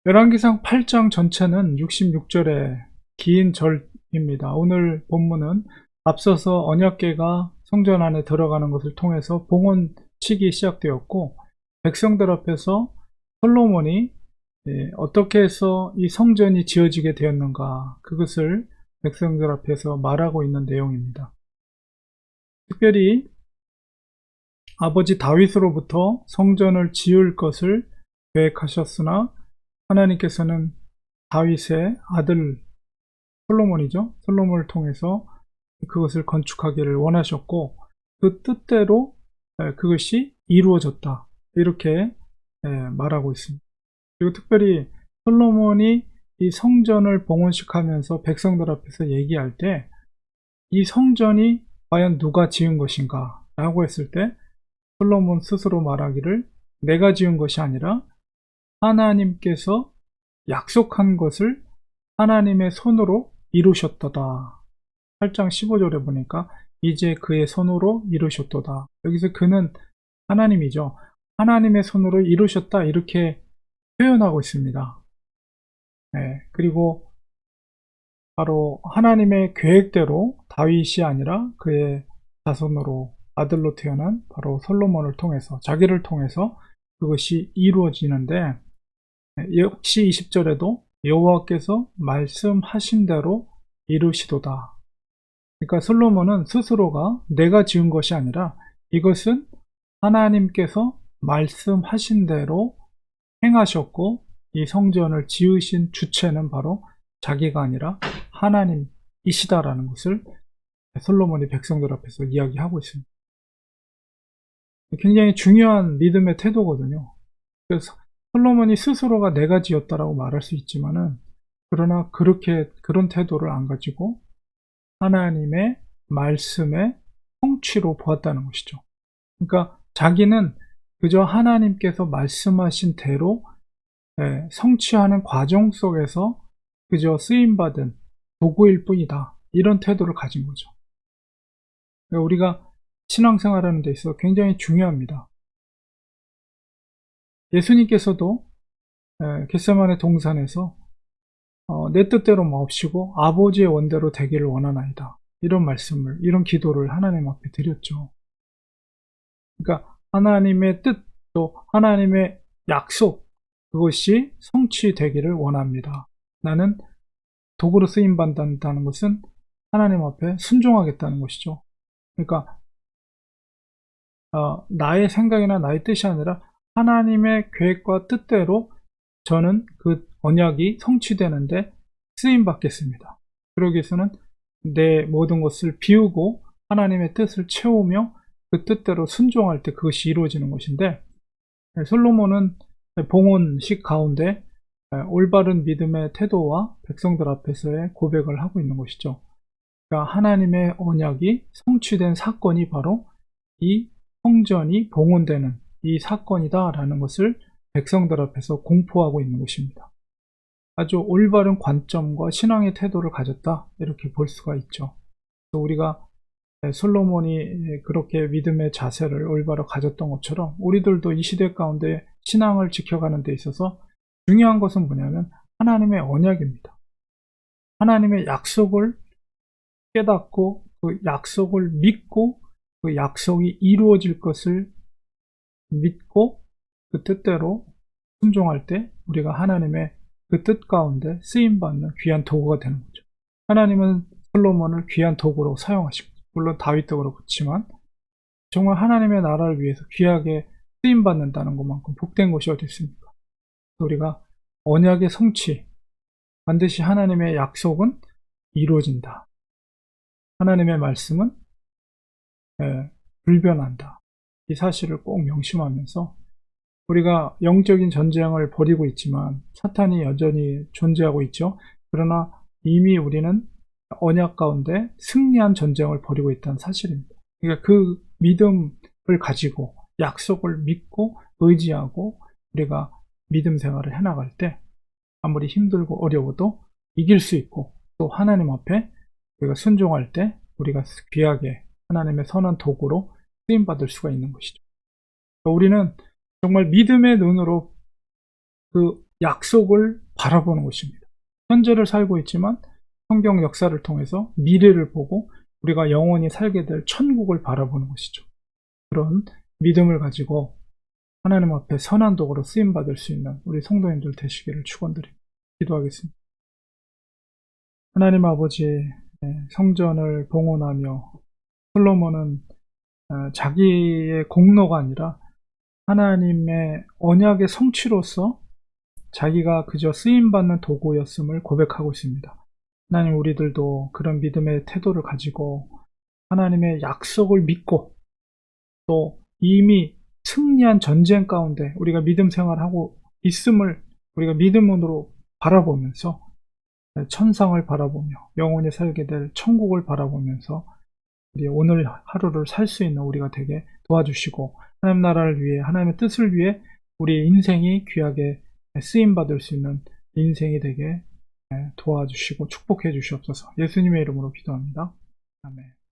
열왕기상 8장 전체는 66절의 긴 절입니다. 오늘 본문은 앞서서 언약궤가 성전 안에 들어가는 것을 통해서 봉헌식이 시작되었고, 백성들 앞에서 솔로몬이 어떻게 해서 이 성전이 지어지게 되었는가, 그것을 백성들 앞에서 말하고 있는 내용입니다. 특별히 아버지 다윗으로부터 성전을 지을 것을 계획하셨으나 하나님께서는 다윗의 아들 솔로몬이죠. 솔로몬을 통해서 그것을 건축하기를 원하셨고, 그 뜻대로 그것이 이루어졌다, 이렇게 말하고 있습니다. 그리고 특별히 솔로몬이 이 성전을 봉헌식하면서 백성들 앞에서 얘기할 때, 이 성전이 과연 누가 지은 것인가 라고 했을 때 솔로몬 스스로 말하기를, 내가 지은 것이 아니라 하나님께서 약속한 것을 하나님의 손으로 이루셨도다. 8장 15절에 보니까 이제 그의 손으로 이루셨도다. 여기서 그는 하나님이죠. 하나님의 손으로 이루셨다, 이렇게 표현하고 있습니다. 그리고 바로 하나님의 계획대로 다윗이 아니라 그의 자손으로 아들로 태어난 바로 솔로몬을 통해서, 자기를 통해서 그것이 이루어지는데, 역시 20절에도 여호와께서 말씀하신 대로 이루시도다. 그러니까 솔로몬은 스스로가 내가 지은 것이 아니라 이것은 하나님께서 말씀하신 대로 행하셨고, 이 성전을 지으신 주체는 바로 자기가 아니라 하나님이시다라는 것을 솔로몬이 백성들 앞에서 이야기하고 있습니다. 굉장히 중요한 믿음의 태도거든요. 그래서 솔로몬이 스스로가 내가 지었다라고 말할 수 있지만은, 그러나 그런 태도를 안 가지고 하나님의 말씀의 성취로 보았다는 것이죠. 그러니까 자기는 그저 하나님께서 말씀하신 대로 성취하는 과정 속에서 그저 쓰임받은 도구일 뿐이다, 이런 태도를 가진 거죠. 그러니까 우리가 신앙생활하는 데 있어서 굉장히 중요합니다. 예수님께서도 겟세마네 동산에서 내 뜻대로 마옵시고 아버지의 원대로 되기를 원하나이다, 이런 말씀을, 이런 기도를 하나님 앞에 드렸죠. 그러니까 하나님의 뜻, 또 하나님의 약속, 그것이 성취되기를 원합니다. 나는 도구로 쓰임받는다는 것은 하나님 앞에 순종하겠다는 것이죠. 그러니까 나의 생각이나 나의 뜻이 아니라 하나님의 계획과 뜻대로 저는 그 언약이 성취되는데 쓰임받겠습니다. 그러기 위해서는 내 모든 것을 비우고 하나님의 뜻을 채우며 그 뜻대로 순종할 때 그것이 이루어지는 것인데, 솔로몬은 봉헌식 가운데 올바른 믿음의 태도와 백성들 앞에서의 고백을 하고 있는 것이죠. 그러니까 하나님의 언약이 성취된 사건이 바로 이 성전이 봉헌되는 이 사건이다라는 것을 백성들 앞에서 공포하고 있는 것입니다. 아주 올바른 관점과 신앙의 태도를 가졌다, 이렇게 볼 수가 있죠. 또 우리가 솔로몬이 그렇게 믿음의 자세를 올바로 가졌던 것처럼 우리들도 이 시대 가운데 신앙을 지켜가는 데 있어서 중요한 것은 뭐냐면 하나님의 언약입니다. 하나님의 약속을 깨닫고 그 약속을 믿고 그 약속이 이루어질 것을 믿고 그 뜻대로 순종할 때 우리가 하나님의 그 뜻 가운데 쓰임받는 귀한 도구가 되는 거죠. 하나님은 솔로몬을 귀한 도구로 사용하시고, 물론 다윗도 그렇지만 정말 하나님의 나라를 위해서 귀하게 쓰임받는다는 것만큼 복된 것이 어디 있습니까? 우리가 언약의 성취, 반드시 하나님의 약속은 이루어진다, 하나님의 말씀은 불변한다, 이 사실을 꼭 명심하면서 우리가 영적인 전쟁을 벌이고 있지만 사탄이 여전히 존재하고 있죠. 그러나 이미 우리는 언약 가운데 승리한 전쟁을 벌이고 있다는 사실입니다. 그러니까 그 믿음을 가지고 약속을 믿고 의지하고 우리가 믿음 생활을 해나갈 때 아무리 힘들고 어려워도 이길 수 있고, 또 하나님 앞에 우리가 순종할 때 우리가 귀하게 하나님의 선한 도구로 쓰임받을 수가 있는 것이죠. 우리는 정말 믿음의 눈으로 그 약속을 바라보는 것입니다. 현재를 살고 있지만 성경 역사를 통해서 미래를 보고 우리가 영원히 살게 될 천국을 바라보는 것이죠. 그런 믿음을 가지고 하나님 앞에 선한 도구로 쓰임받을 수 있는 우리 성도님들 되시기를 축원드립니다. 기도하겠습니다. 하나님 아버지, 성전을 봉헌하며 솔로몬은 자기의 공로가 아니라 하나님의 언약의 성취로서 자기가 그저 쓰임받는 도구였음을 고백하고 있습니다. 하나님, 우리들도 그런 믿음의 태도를 가지고 하나님의 약속을 믿고 또 이미 승리한 전쟁 가운데 우리가 믿음 생활하고 있음을 우리가 믿음으로 바라보면서 천상을 바라보며 영원히 살게 될 천국을 바라보면서 우리 오늘 하루를 살 수 있는 우리가 되게 도와주시고 하나님 나라를 위해 하나님의 뜻을 위해 우리 인생이 귀하게 쓰임받을 수 있는 인생이 되게 도와주시고 축복해 주시옵소서. 예수님의 이름으로 기도합니다. 아멘.